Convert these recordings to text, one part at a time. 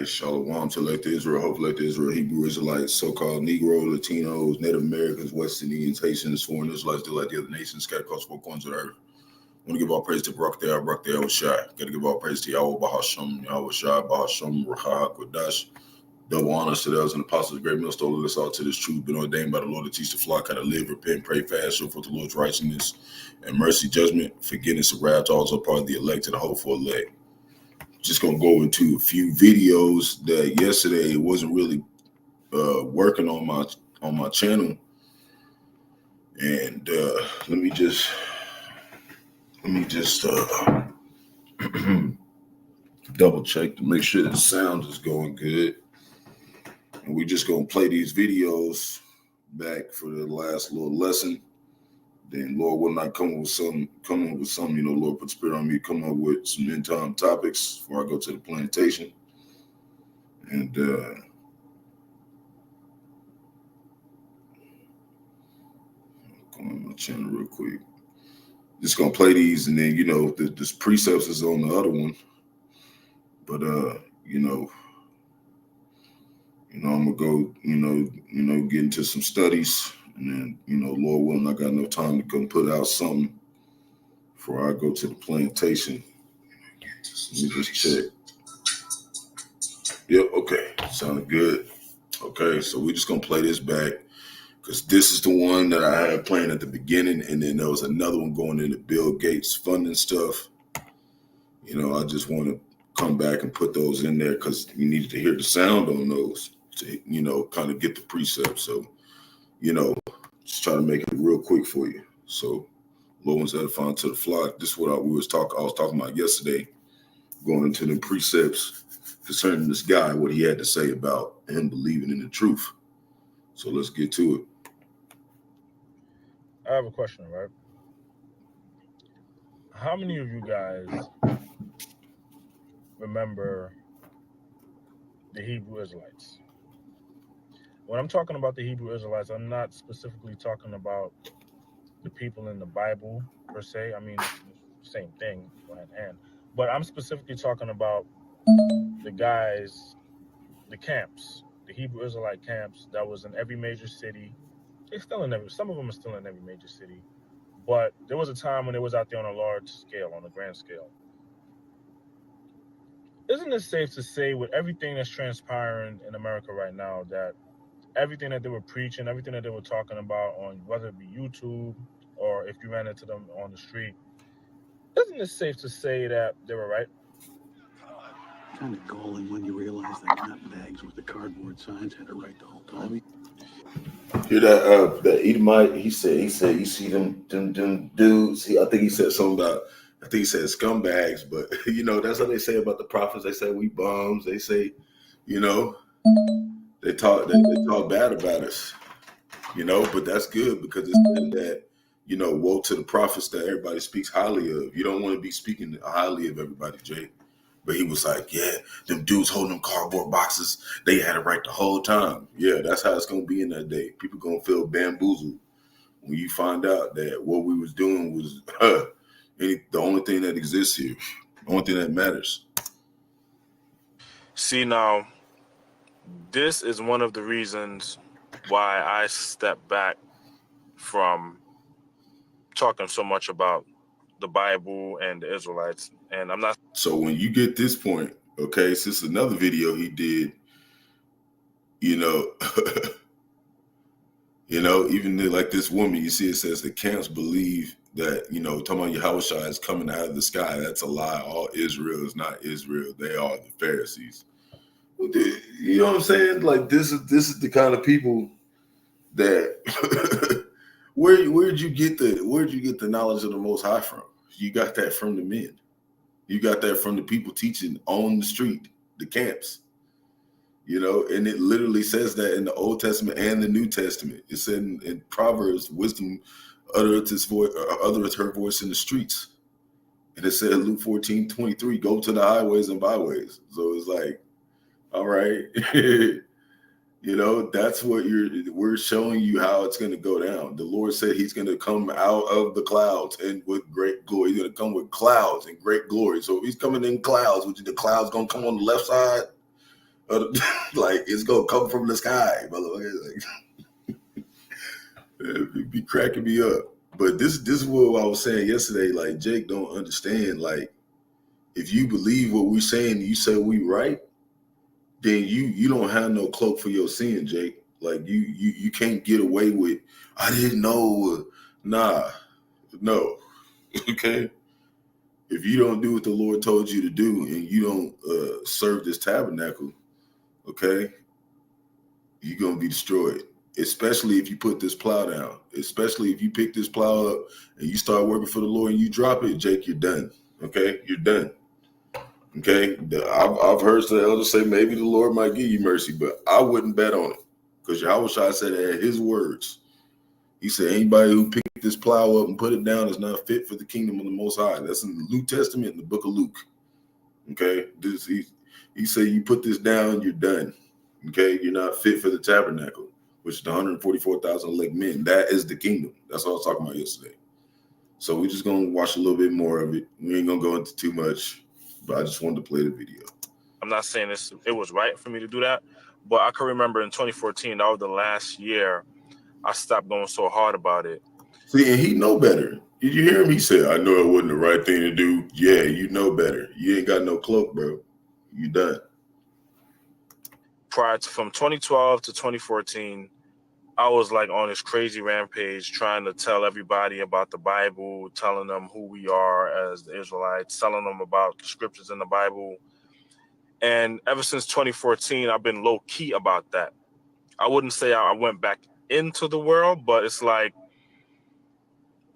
Shalom to elect Israel, hope elect Israel, Hebrew Israelites, so-called Negro, Latinos, Native Americans, West Indians, Haitians, foreign Israelites, they like the other nations, scattered across four corners of the earth. I want to give all praise to Barak, Yahawashi. Got to give all praise to Yahawah, Bahasham, Yahawashi, Bahasham, Rawchaa, Qadash. Double honors to those and apostles, great millstone, lead us all to this truth, been ordained by the Lord to teach the flock how to live, repent, pray fast, show forth the Lord's righteousness and mercy, judgment, forgiveness of wrath, also part of the elect and the hopeful elect. Just gonna go into a few videos that yesterday wasn't really working on my channel, and let me just double check to make sure the sound is going good. And we're just gonna play these videos back for the last little lesson. Then Lord will not come up with some, Lord put the spirit on me, come up with some end time topics before I go to the plantation. And come on my channel real quick. Just gonna play these, and then this precepts is on the other one. But I'm gonna go, get into some studies. And then, Lord willing, I got enough time to come put out something before I go to the plantation. Let me just check. Yep, okay. Sounded good. Okay, so we're just going to play this back because this is the one that I had playing at the beginning, and then there was another one going into Bill Gates funding stuff. I just want to come back and put those in there because you needed to hear the sound on those to, kind of get the precepts. So, just try to make it real quick for you. So, Lord wants edifying to the flock. This is what I was talking about yesterday, going into the precepts concerning this guy, what he had to say about him believing in the truth. So let's get to it. I have a question, right? How many of you guys remember the Hebrew Israelites? When I'm talking about the Hebrew Israelites, I'm not specifically talking about the people in the Bible per se. I mean, it's the same thing, hand in hand. But I'm specifically talking about the guys, the camps, the Hebrew Israelite camps that was in every major city. They're still in some of them are still in every major city. But there was a time when it was out there on a large scale, on a grand scale. Isn't it safe to say, with everything that's transpiring in America right now, that everything that they were preaching, everything that they were talking about on whether it be YouTube or if you ran into them on the street, isn't it safe to say that they were right? Kind of galling when you realize that nutbags with the cardboard signs had it right the whole time. Hear that Edomite? He said, you see them dudes. I think he said something about I think he said scumbags, but you know, that's what they say about the prophets. They say we bums. They say, you know, they talk bad about us, you know, but that's good because it's said that, you know, woe to the prophets that everybody speaks highly of. You don't want to be speaking highly of everybody, Jake. But he was like, yeah, them dudes holding them cardboard boxes, they had it right the whole time. Yeah, that's how it's going to be in that day. People going to feel bamboozled when you find out that what we was doing was the only thing that exists here, the only thing that matters. See, now, this is one of the reasons why I step back from talking so much about the Bible and the Israelites. And I'm not. So when you get this point, okay, since another video he did, you know, you know, even like this woman, you see it says the camps believe that, you know, talking about Yahawashi is coming out of the sky. That's a lie. All Israel is not Israel. They are the Pharisees. You know what I'm saying? Like this is the kind of people that where'd you get the knowledge of the Most High from? You got that from the men. You got that from the people teaching on the street, the camps. You know, and it literally says that in the Old Testament and the New Testament. It said in Proverbs, wisdom uttereth her voice in the streets. And it said in Luke 14:23, go to the highways and byways. So it's like, all right, you know, that's what we're showing you how it's going to go down. The Lord said he's going to come out of the clouds and with great glory. He's going to come with clouds and great glory. So if he's coming in clouds, which the clouds going to come on the left side, like it's gonna come from the sky, motherfucker. Like, it'd be cracking me up. But this is what I was saying yesterday. Like Jake don't understand. Like if you believe what we're saying, you say we right, then you don't have no cloak for your sin, Jake. Like you can't get away with. I didn't know. Nah, no. Okay. If you don't do what the Lord told you to do, and you don't serve this tabernacle, okay, you're going to be destroyed, especially if you put this plow down, especially if you pick this plow up and you start working for the Lord and you drop it, Jake, you're done, okay? You're done, okay? I've heard the elders say maybe the Lord might give you mercy, but I wouldn't bet on it because Yahawashi said at his words, he said anybody who picked this plow up and put it down is not fit for the kingdom of the Most High. That's in the New Testament in the book of Luke, okay? He said you put this down, you're done. Okay, you're not fit for the tabernacle, which is the 144,000 elect men. That is the kingdom. That's what I was talking about yesterday. So we're just gonna watch a little bit more of it. We ain't gonna go into too much, but I just wanted to play the video. I'm not saying it was right for me to do that, but I can remember in 2014, that was the last year I stopped going so hard about it. See, and he know better. Did you hear him? He said, I know it wasn't the right thing to do. Yeah, you know better. You ain't got no cloak, bro. You done. From 2012 to 2014, I was like on this crazy rampage trying to tell everybody about the Bible, telling them who we are as the Israelites, telling them about the scriptures in the Bible. And ever since 2014, I've been low key about that. I wouldn't say I went back into the world, but it's like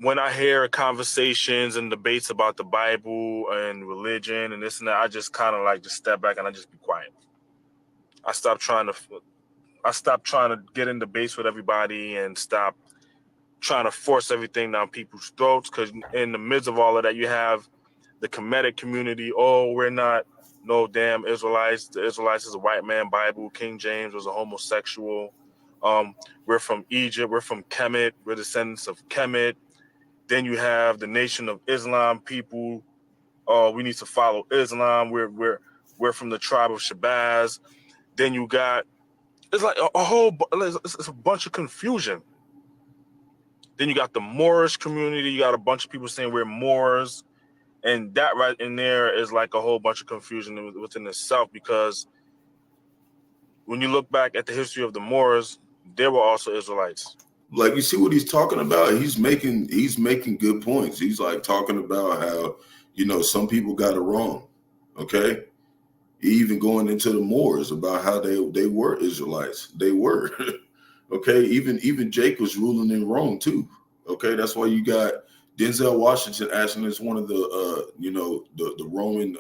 when I hear conversations and debates about the Bible and religion and this and that, I just kind of like just step back and I just be quiet. I stopped trying to get in debates with everybody and stop trying to force everything down people's throats. Because in the midst of all of that, you have the Kemetic community. Oh, we're not no damn Israelites. The Israelites is a white man Bible. King James was a homosexual. We're from Egypt. We're from Kemet. We're descendants of Kemet. Then you have the Nation of Islam people. Oh, we need to follow Islam. We're from the tribe of Shabazz. Then you got, it's like it's a bunch of confusion. Then you got the Moorish community. You got a bunch of people saying we're Moors. And that right in there is like a whole bunch of confusion within itself, because when you look back at the history of the Moors, they were also Israelites. Like, you see what he's talking about? He's making good points. He's like talking about how, you know, some people got it wrong, okay? Even going into the Moors about how they were Israelites. They were, okay? Even Jake was ruling in Rome too, okay? That's why you got Denzel Washington actually is one of the the Roman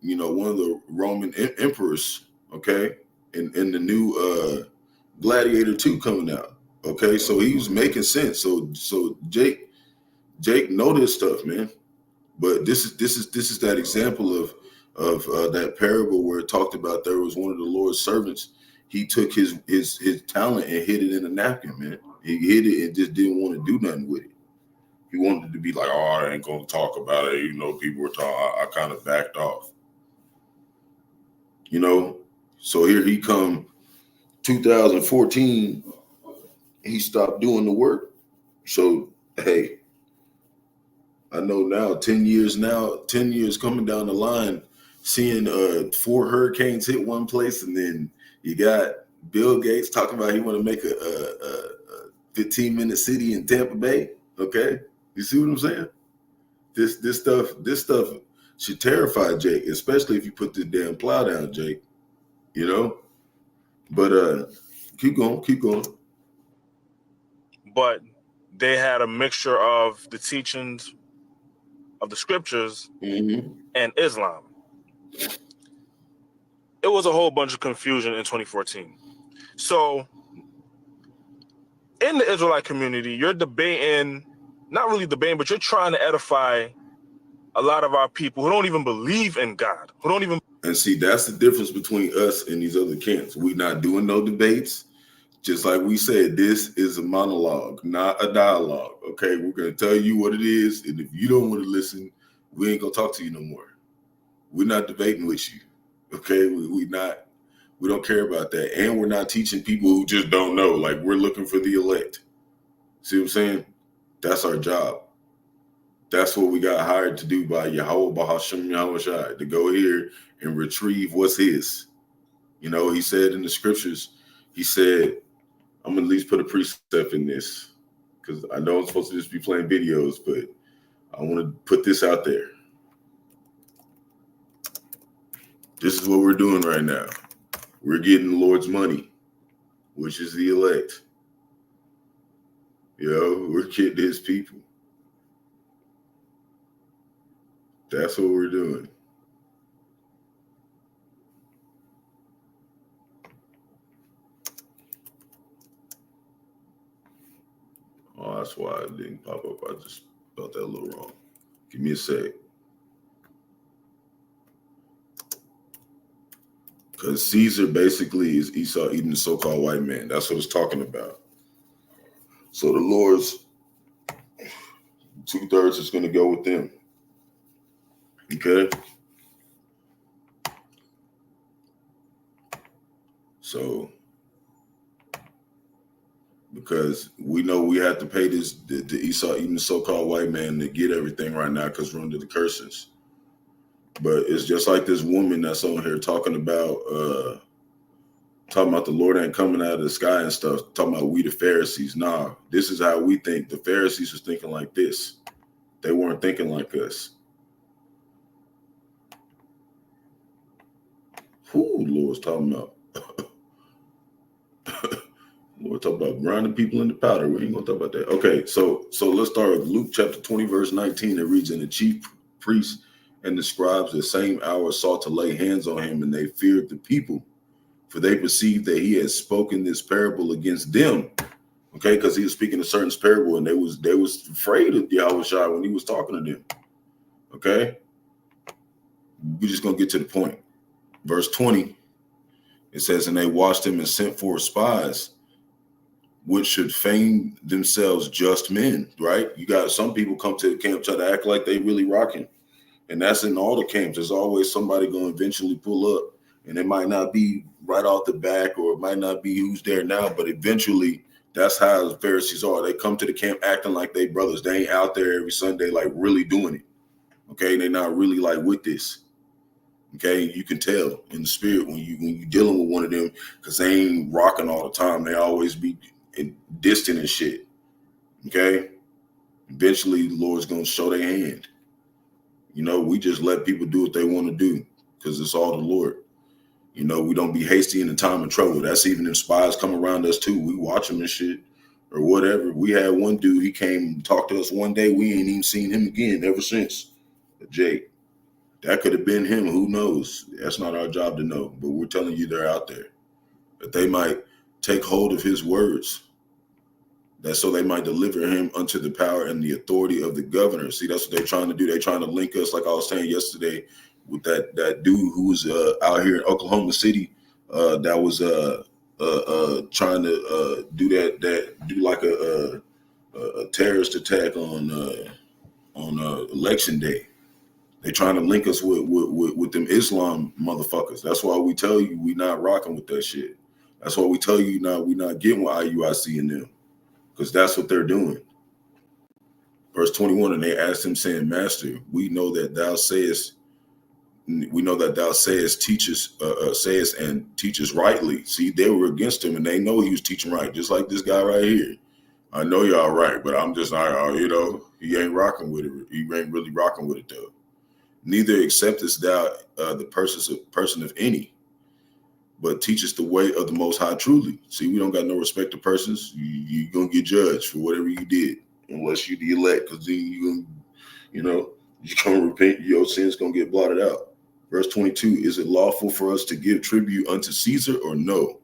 one of the Roman emperors, okay, in the new Gladiator 2 coming out. Okay, so he was making sense. So Jake know this stuff, man. But this is that example of that parable where it talked about there was one of the Lord's servants. He took his talent and hid it in a napkin, man. He hid it and just didn't want to do nothing with it. He wanted to be like, oh, I ain't gonna talk about it. People were talking. I kind of backed off. So here he come, 2014. He stopped doing the work. So hey, I know now, 10 years coming down the line, seeing 4 hurricanes hit one place, and then you got Bill Gates talking about he want to make a 15-minute city in Tampa Bay. Okay, you see what I'm saying? This stuff should terrify Jake, especially if you put the damn plow down, Jake. But keep going. But they had a mixture of the teachings of the scriptures and Islam. It was a whole bunch of confusion in 2014. So in the Israelite community, you're debating, not really debating, but you're trying to edify a lot of our people who don't even believe in God, And see, that's the difference between us and these other camps. We're not doing no debates. Just like we said, this is a monologue, not a dialogue. Okay, we're going to tell you what it is. And if you don't want to listen, we ain't going to talk to you no more. We're not debating with you. Okay, we don't care about that. And we're not teaching people who just don't know. Like, we're looking for the elect. See what I'm saying? That's our job. That's what we got hired to do by Yahawah, Bahasham, Yahawashi, to go here and retrieve what's his. He said in the scriptures, he said, I'm going to at least put a precept in this, because I know I'm supposed to just be playing videos, but I want to put this out there. This is what we're doing right now. We're getting the Lord's money, which is the elect. We're getting his people. That's what we're doing. Oh, that's why it didn't pop up. I just spelled that a little wrong. Give me a sec. Because Caesar basically is Esau eating the so-called white man. That's what it's talking about. So the Lord's 2/3 is going to go with them. Okay? So, because we know we have to pay the Esau eating the so-called white man to get everything right now because we're under the curses. But it's just like this woman that's on here talking about the Lord ain't coming out of the sky and stuff, talking about we the Pharisees. Nah, this is how we think. The Pharisees was thinking like this. They weren't thinking like us. Who the Lord's talking about? We're talking about grinding people into powder. We ain't gonna talk about that. Okay, so let's start with Luke chapter 20, verse 19. It reads, and the chief priests and the scribes the same hour sought to lay hands on him, and they feared the people, for they perceived that he had spoken this parable against them. Okay, because he was speaking a certain parable, and they was afraid of Yahawashi when he was talking to them. Okay, we're just gonna get to the point. Verse 20, it says, and they watched him and sent forth spies, which should feign themselves just men, right? You got some people come to the camp, try to act like they really rocking. And that's in all the camps. There's always somebody going to eventually pull up. And it might not be right off the back, or it might not be who's there now, but eventually that's how the Pharisees are. They come to the camp acting like they brothers. They ain't out there every Sunday like really doing it. Okay, they're not really like with this. Okay, you can tell in the spirit when you're dealing with one of them, because they ain't rocking all the time. They always be distant and shit. Okay, eventually the Lord's gonna show their hand. We just let people do what they want to do because it's all the Lord. We don't be hasty in the time of trouble. That's even if spies come around us too. We watch them and shit. or whatever. We had one dude, he came and talked to us one day. We ain't even seen him again ever since. Jake, that could have been him. Who knows? That's not our job to know. But we're telling you they're out there. That they might take hold of his words. That so they might deliver him unto the power and the authority of the governor. See, that's what they're trying to do. They're trying to link us, like I was saying yesterday, with that dude who was out here in Oklahoma City that was trying to do like a terrorist attack on election day. They're trying to link us with them Islam motherfuckers. That's why we tell you we not rocking with that shit. That's why we tell you we not getting with IUIC and them, because that's what they're doing. Verse 21, and they asked him, saying, Master, we know that thou sayest, sayest and teachest rightly. See, they were against him, and they know he was teaching right, just like this guy right here. I know y'all right, but I'm just not, he ain't rocking with it. He ain't really rocking with it though. Neither acceptest thou the person of any, but teachest the way of the Most High truly. See, we don't got no respect to persons. You're going to get judged for whatever you did, unless you the elect, because then you're going to repent, your sins going to get blotted out. Verse 22, is it lawful for us to give tribute unto Caesar or no?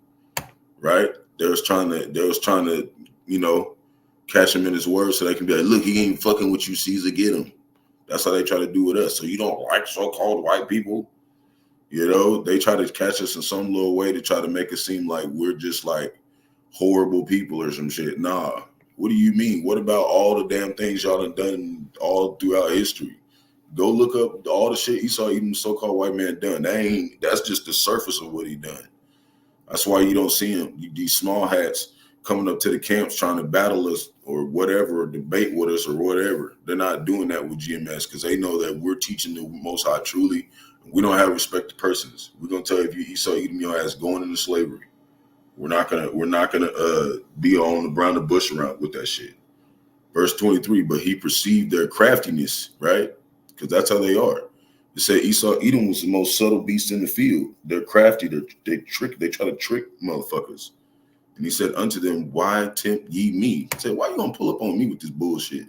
Right? They was trying to, catch him in his word so they can be like, look, he ain't fucking with you, Caesar, get him. That's how they try to do with us. So you don't like so-called white people? They try to catch us in some little way to try to make it seem like we're just like horrible people or some shit. Nah. What do you mean? What about all the damn things y'all done all throughout history? Go look up all the shit Esau, even so-called white man, done. That's just the surface of what he done. That's why you don't see him. These small hats coming up to the camps trying to battle us or whatever, or debate with us or whatever. They're not doing that with GMS because they know that we're teaching the Most High truly. We don't have respect to persons. We're gonna tell you if you Esau, Edom, your ass going into slavery. We're not gonna be on around the bush around with that shit. Verse 23, but he perceived their craftiness, right? Because that's how they are. It said Esau, Edom was the most subtle beast in the field. They're crafty. They try to trick motherfuckers. And he said unto them, why tempt ye me? He said, why you gonna pull up on me with this bullshit?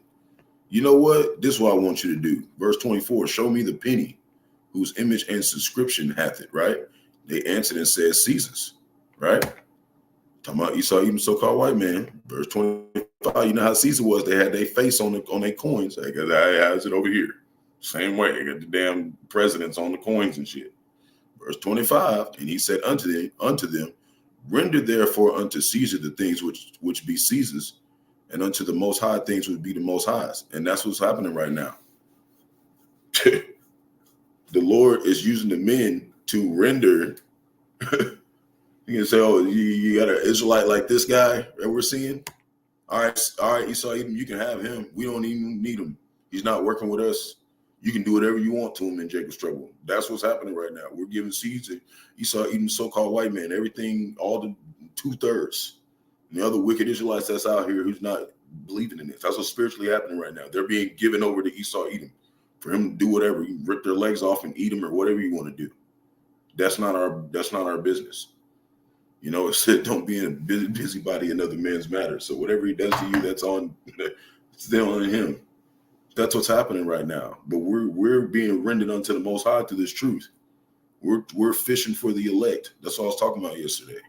You know what? This is what I want you to do. Verse 24, show me the penny whose image and subscription hath it, right? They answered and said, Caesar's, right? Talking about Esau, even so-called white man. Verse 25, you know how Caesar was. They had their face on their coins. They got, how's it over here? Same way. They got the damn presidents on the coins and shit. Verse 25, and he said unto them, render therefore unto Caesar the things which be Caesar's, and unto the Most High things which be the Most High's. And that's what's happening right now. The Lord is using the men to render. You can say, oh, you got an Israelite like this guy that we're seeing. All right, Esau, you can have him. We don't even need him. He's not working with us. You can do whatever you want to him in Jacob's trouble. That's what's happening right now. We're giving Caesar, Esau, even so-called white man, everything, all the 2/3. And the other wicked Israelites that's out here who's not believing in this. That's what's spiritually happening right now. They're being given over to Esau, Edom, for him to do whatever. You rip their legs off and eat them or whatever you want to do. That's not our business. It said don't be a busybody in other men's matters. So whatever he does to you, that's still on him. That's what's happening right now. But we're being rendered unto the Most High through this truth. We're fishing for the elect. That's what I was talking about yesterday.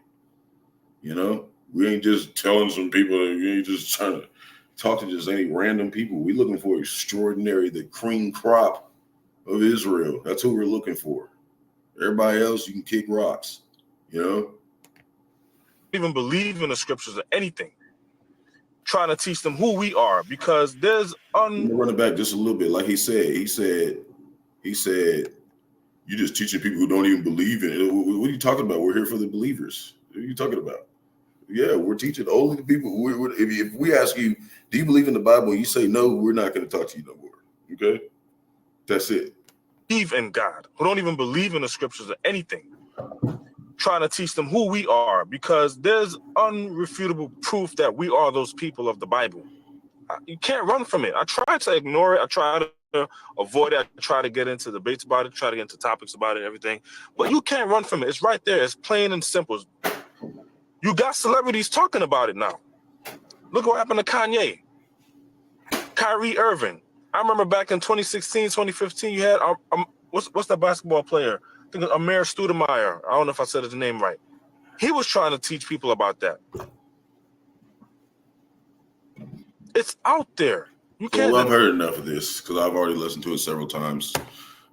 We ain't just telling some people. We ain't just trying to talk to just any random people. We're looking for the cream crop of Israel. That's who we're looking for. Everybody else, you can kick rocks. Even believe in the scriptures or anything. Trying to teach them who we are, because there's running back just a little bit. Like he said, you're just teaching people who don't even believe in it. What are you talking about? We're here for the believers. What are you talking about? Yeah, we're teaching only the people. If we ask you, do you believe in the Bible? You say no, we're not going to talk to you no more. Okay? That's it. Believe in God, who don't even believe in the scriptures or anything. Trying to teach them who we are, because there's unrefutable proof that we are those people of the Bible. You can't run from it. I try to ignore it. I try to avoid it. I try to get into debates about it, try to get into topics about it, everything. But you can't run from it. It's right there. It's plain and simple. You got celebrities talking about it now. Look what happened to Kanye. Kyrie Irving. I remember back in 2016, 2015, you had what's that basketball player? I think it's Amir Stoudemire. I don't know if I said his name right. He was trying to teach people about that. It's out there. You can't. Well, I've heard enough of this because I've already listened to it several times.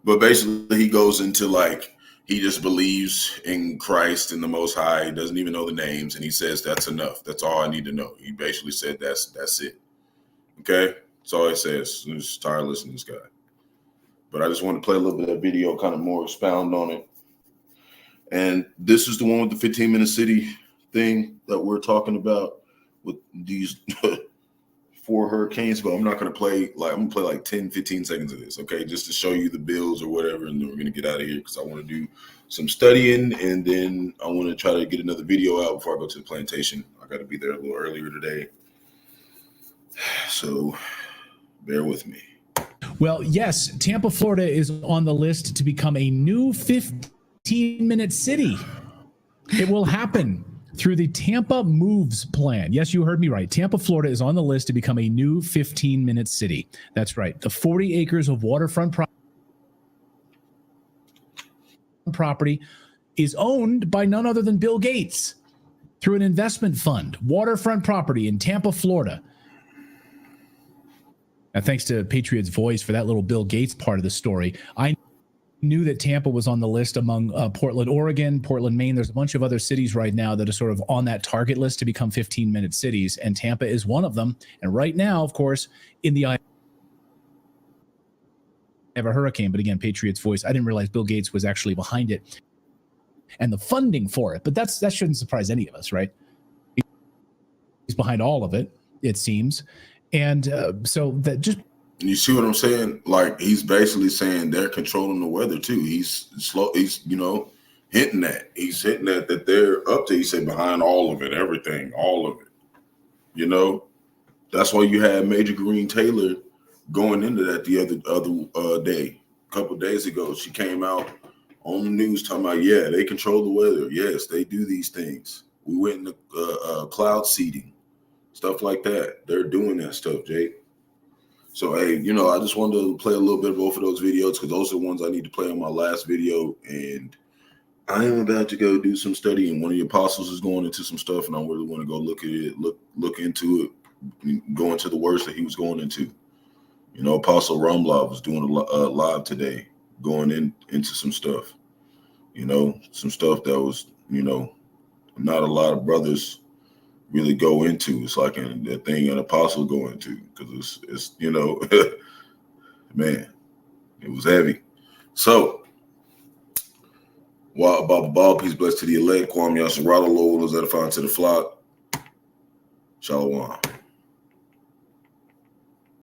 But basically, he goes into like he just believes in Christ and the Most High. He doesn't even know the names, and he says that's enough. That's all I need to know. He basically said that's it. Okay, that's all he says. I'm just tired of listening to this guy. But I just want to play a little bit of that video, kind of more expound on it. And this is the one with the 15-minute city thing that we're talking about with these 4 hurricanes. But I'm not going to play like I'm going to play like 10, 15 seconds of this, okay? Just to show you the bills or whatever. And then we're going to get out of here because I want to do some studying. And then I want to try to get another video out before I go to the plantation. I got to be there a little earlier today. So bear with me. Well, yes, Tampa, Florida is on the list to become a new 15-minute city. It will happen through the Tampa Moves plan. Yes, you heard me right. Tampa, Florida is on the list to become a new 15-minute city. That's right. The 40 acres of waterfront property is owned by none other than Bill Gates through an investment fund. Waterfront property in Tampa, Florida. And thanks to Patriot's Voice for that little Bill Gates part of the story. I knew that Tampa was on the list among Portland, Oregon, Portland, Maine. There's a bunch of other cities right now that are sort of on that target list to become 15-minute cities, and Tampa is one of them. And right now, of course, in the eye of a hurricane, but again, Patriot's Voice, I didn't realize Bill Gates was actually behind it and the funding for it. But that shouldn't surprise any of us, right? He's behind all of it, it seems. And so that just you see what I'm saying? Like he's basically saying they're controlling the weather too. He's slow. He's hinting at. He's hinting at that they're up to. He said behind all of it, everything, all of it. That's why you had Major Green Taylor going into that the other day, a couple of days ago. She came out on the news talking about they control the weather. Yes, they do these things. We went into cloud seeding. Stuff like that. They're doing that stuff, Jake. So, hey, I just wanted to play a little bit of both of those videos because those are the ones I need to play on my last video. And I am about to go do some studying. One of the apostles is going into some stuff, and I really want to go look at it, look into it, go into the words that he was going into. Apostle Rumlaw was doing a live today, going into some stuff. Some stuff that was, not a lot of brothers really go into. It's like the thing an apostle go into because it's man, it was heavy. So while Bob, peace blessed to the elect, Kwame Yasharada, Lord was edifying to the flock. Shalom.